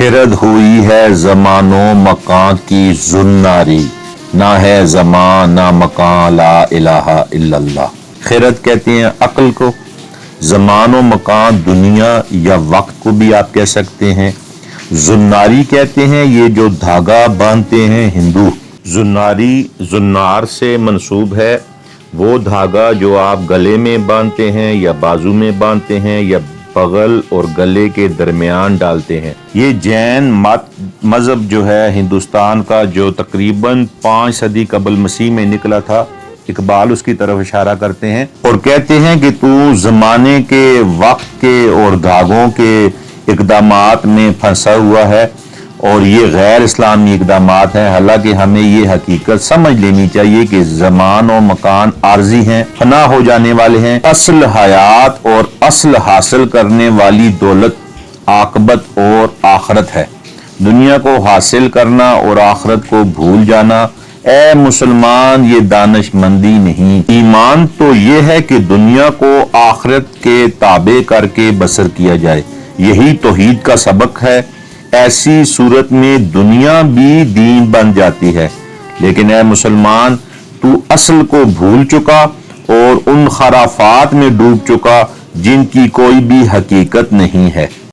خرد ہوئی ہے زمانو مکان کی زناری، نہ ہے زمان نہ مکان لا الہ الا اللہ۔ خرد کہتے ہیں عقل کو، زمان و مکان دنیا یا وقت کو بھی آپ کہہ سکتے ہیں۔ زناری کہتے ہیں یہ جو دھاگا باندھتے ہیں ہندو۔ زناری زنار سے منسوب ہے، وہ دھاگا جو آپ گلے میں باندھتے ہیں یا بازو میں باندھتے ہیں یا بغل اور گلے کے درمیان ڈالتے ہیں۔ یہ جین مذہب جو ہے ہندوستان کا، جو تقریباً 5 صدی قبل مسیح میں نکلا تھا، اقبال اس کی طرف اشارہ کرتے ہیں اور کہتے ہیں کہ تو زمانے کے، وقت کے اور دھاگوں کے اقدامات میں پھنسا ہوا ہے اور یہ غیر اسلامی اقدامات ہیں۔ حالانکہ ہمیں یہ حقیقت سمجھ لینی چاہیے کہ زمان و مکان عارضی ہیں، فنا ہو جانے والے ہیں۔ اصل حیات اور اصل حاصل کرنے والی دولت عاقبت اور آخرت ہے۔ دنیا کو حاصل کرنا اور آخرت کو بھول جانا، اے مسلمان، یہ دانش مندی نہیں۔ ایمان تو یہ ہے کہ دنیا کو آخرت کے تابع کر کے بسر کیا جائے، یہی توحید کا سبق ہے۔ ایسی صورت میں دنیا بھی دین بن جاتی ہے، لیکن اے مسلمان، تو اصل کو بھول چکا اور ان خرافات میں ڈوب چکا جن کی کوئی بھی حقیقت نہیں ہے۔